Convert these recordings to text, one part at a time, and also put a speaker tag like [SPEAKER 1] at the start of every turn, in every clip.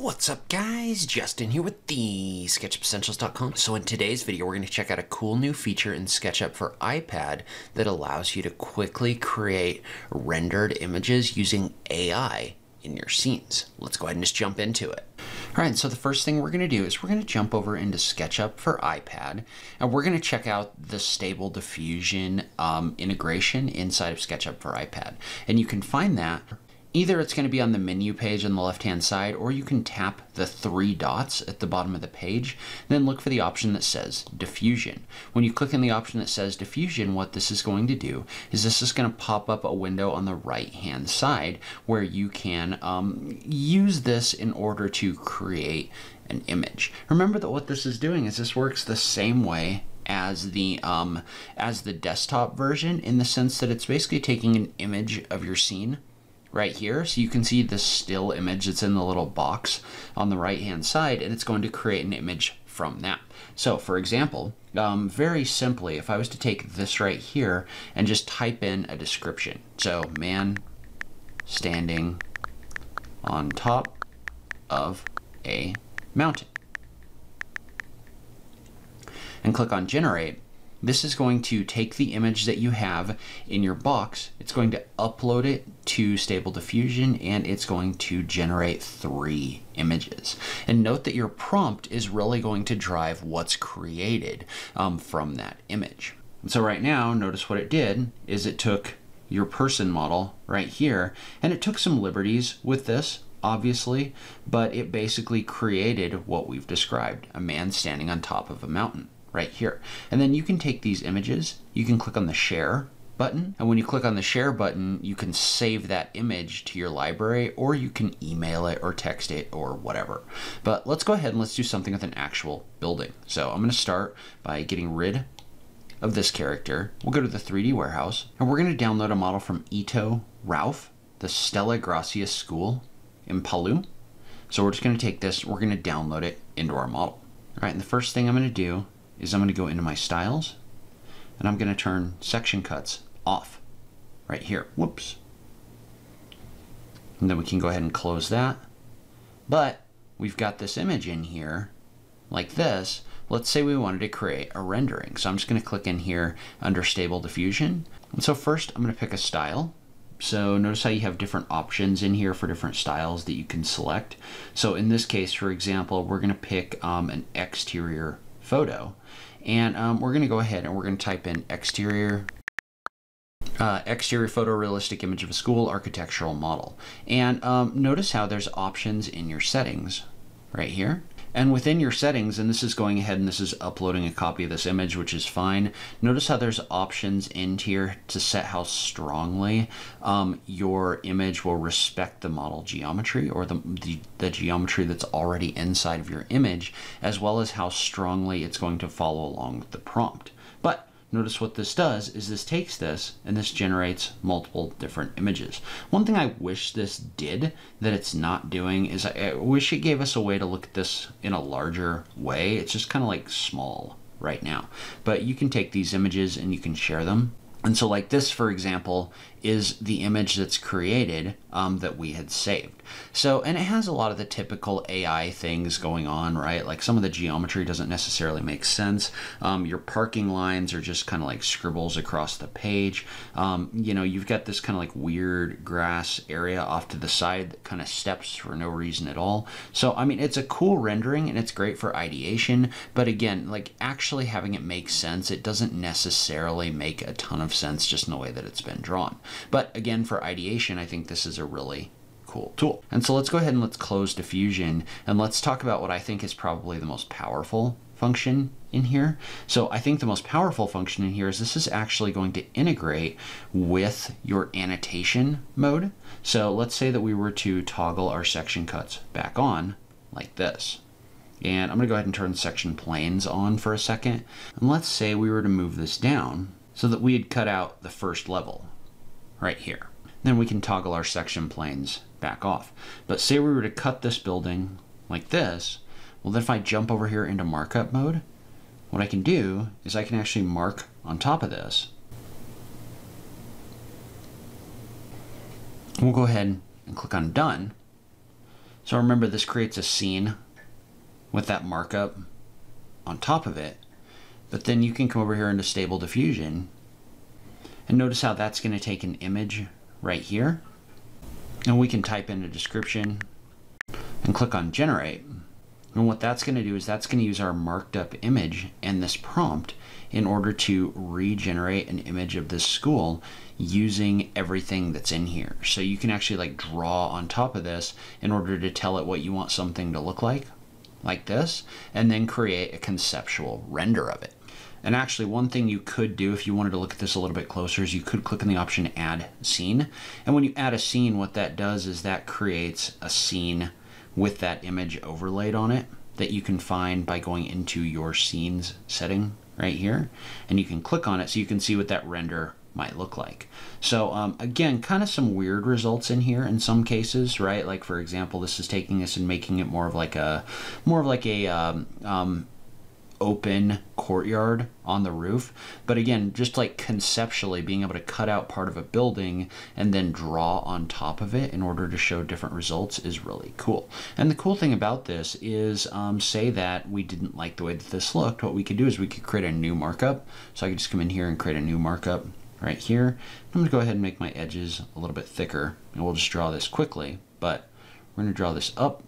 [SPEAKER 1] What's up guys, Justin here with TheSketchUpEssentials.com. So in today's video, we're going to check out a cool new feature in SketchUp for iPad that allows you to quickly create rendered images using AI in your scenes. Let's go ahead and just jump into it. All right, so the first thing we're going to do is we're going to jump over into SketchUp for iPad, and we're going to check out the Stable Diffusion integration inside of SketchUp for iPad. And you can find that either it's going to be on the menu page on the left-hand side, or you can tap the three dots at the bottom of the page, then look for the option that says Diffusion. When you click on the option that says Diffusion, what this is going to do is this is going to pop up a window on the right-hand side where you can use this in order to create an image. Remember that what this is doing is this works the same way as the desktop version, in the sense that it's basically taking an image of your scene right here. So you can see the still image that's in the little box on the right hand side, and it's going to create an image from that. So for example, very simply, if I was to take this right here and just type in a description, so man standing on top of a mountain, and click on generate, this is going to take the image that you have in your box, it's going to upload it to Stable Diffusion, and it's going to generate 3 images. And note that your prompt is really going to drive what's created from that image. And so right now, notice what it did is it took your person model right here, and it took some liberties with this, obviously, but it basically created what we've described, a man standing on top of a mountain right here. And then you can take these images, you can click on the share button, and when you click on the share button, you can save that image to your library, or you can email it or text it or whatever. But let's go ahead and let's do something with an actual building. So I'm going to start by getting rid of this character. We'll go to the 3D warehouse, and we're going to download a model from Ito Ralph, the Stella Gracia School in Palu. So we're just going to take this, we're going to download it into our model. All right, and the first thing I'm going to do is I'm going to go into my styles, and I'm going to turn section cuts off right here. Whoops. And then we can go ahead and close that. But we've got this image in here like this. Let's say we wanted to create a rendering. So I'm just going to click in here under Stable Diffusion. And so first I'm going to pick a style. So notice how you have different options in here for different styles that you can select. So in this case, for example, we're going to pick an exterior photo, and we're going to go ahead and we're going to type in exterior photorealistic image of a school architectural model. And notice how there's options in your settings right here. And within your settings, and this is going ahead and this is uploading a copy of this image, which is fine. Notice how there's options in here to set how strongly your image will respect the model geometry, or the geometry that's already inside of your image, as well as how strongly it's going to follow along with the prompt. But notice what this does is this takes this and this generates multiple different images. One thing I wish this did that it's not doing is I wish it gave us a way to look at this in a larger way. It's just kind of like small right now. But you can take these images and you can share them. And so like this, for example, is the image that's created that we had saved. So, and it has a lot of the typical AI things going on, right? Like some of the geometry doesn't necessarily make sense. Your parking lines are just kind of like scribbles across the page. You know, you've got this kind of like weird grass area off to the side that kind of steps for no reason at all. So, I mean, it's a cool rendering and it's great for ideation, but again, like actually having it make sense, it doesn't necessarily make a ton of sense just in the way that it's been drawn. But again, for ideation, I think this is a really cool tool. And so let's go ahead and let's close Diffusion, and let's talk about what I think is probably the most powerful function in here. So I think the most powerful function in here is this is actually going to integrate with your annotation mode. So let's say that we were to toggle our section cuts back on like this. And I'm going to go ahead and turn section planes on for a second. And let's say we were to move this down so that we had cut out the first level right here. Then we can toggle our section planes back off. But say we were to cut this building like this, well then if I jump over here into markup mode, what I can do is I can actually mark on top of this. We'll go ahead and click on done. So remember, this creates a scene with that markup on top of it. But then you can come over here into Stable Diffusion and notice how that's going to take an image right here. And we can type in a description and click on Generate. And what that's going to do is that's going to use our marked up image and this prompt in order to regenerate an image of this school using everything that's in here. So you can actually like draw on top of this in order to tell it what you want something to look like this, and then create a conceptual render of it. And actually, one thing you could do if you wanted to look at this a little bit closer is you could click on the option Add Scene. And when you add a scene, what that does is that creates a scene with that image overlaid on it that you can find by going into your scenes setting right here. And you can click on it so you can see what that render might look like. So again, kind of some weird results in here in some cases, right? Like for example, this is taking this and making it more of like a open courtyard on the roof. But again, just like conceptually being able to cut out part of a building and then draw on top of it in order to show different results is really cool. And the cool thing about this is say that we didn't like the way that this looked, what we could do is we could create a new markup. So I could just come in here and create a new markup right here. I'm going to go ahead and make my edges a little bit thicker, and we'll just draw this quickly, but we're going to draw this up.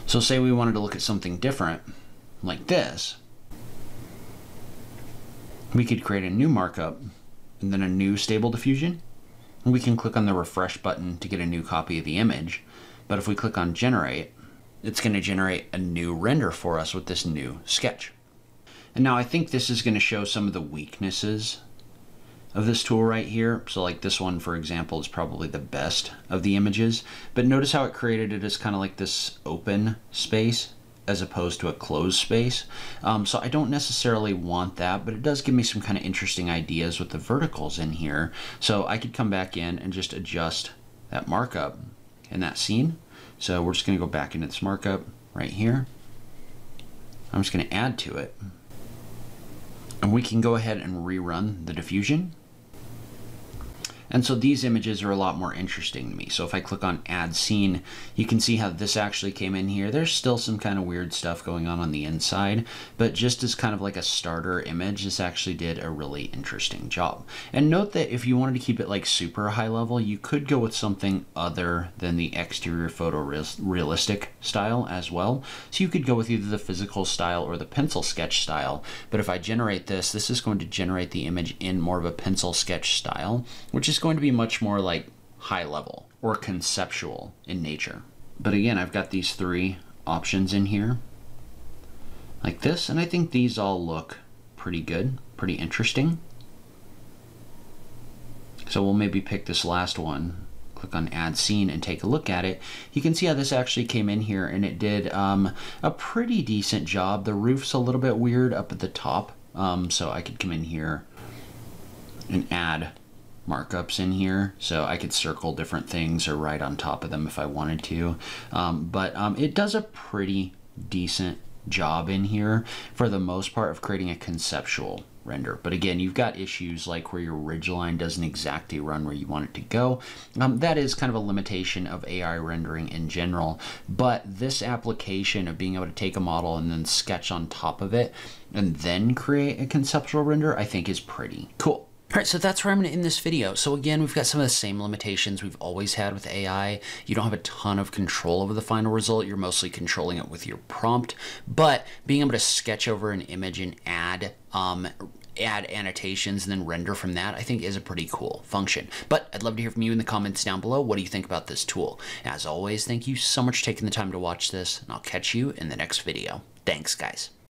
[SPEAKER 1] So say we wanted to look at something different like this, we could create a new markup and then a new Stable Diffusion, and we can click on the refresh button to get a new copy of the image. But if we click on Generate, it's going to generate a new render for us with this new sketch. And now I think this is going to show some of the weaknesses of this tool right here. So like this one, for example, is probably the best of the images, but notice how it created it as kind of like this open space as opposed to a closed space. So I don't necessarily want that, but it does give me some kind of interesting ideas with the verticals in here. So I could come back in and just adjust that markup in that scene. So we're just going to go back into this markup right here. I'm just going to add to it. And we can go ahead and rerun the diffusion. And so these images are a lot more interesting to me. So if I click on Add Scene, you can see how this actually came in here. There's still some kind of weird stuff going on the inside, but just as kind of like a starter image, this actually did a really interesting job. And note that if you wanted to keep it like super high level, you could go with something other than the exterior photo realistic style as well. So you could go with either the physical style or the pencil sketch style. But if I generate this, this is going to generate the image in more of a pencil sketch style, which is going to be much more like high level or conceptual in nature. But again, I've got these three options in here like this, and I think these all look pretty good, pretty interesting. So we'll maybe pick this last one, click on Add Scene and take a look at it. You can see how this actually came in here, and it did a pretty decent job. The roof's a little bit weird up at the top, so I could come in here and add markups in here, so I could circle different things or write on top of them if I wanted to, but it does a pretty decent job in here for the most part of creating a conceptual render. But again, you've got issues like where your ridge line doesn't exactly run where you want it to go. That is kind of a limitation of AI rendering in general, but this application of being able to take a model and then sketch on top of it and then create a conceptual render, I think is pretty cool. All right, so that's where I'm going to end this video. So again, we've got some of the same limitations we've always had with AI. You don't have a ton of control over the final result. You're mostly controlling it with your prompt, but being able to sketch over an image and add annotations and then render from that, I think is a pretty cool function. But I'd love to hear from you in the comments down below. What do you think about this tool? As always, thank you so much for taking the time to watch this, and I'll catch you in the next video. Thanks, guys.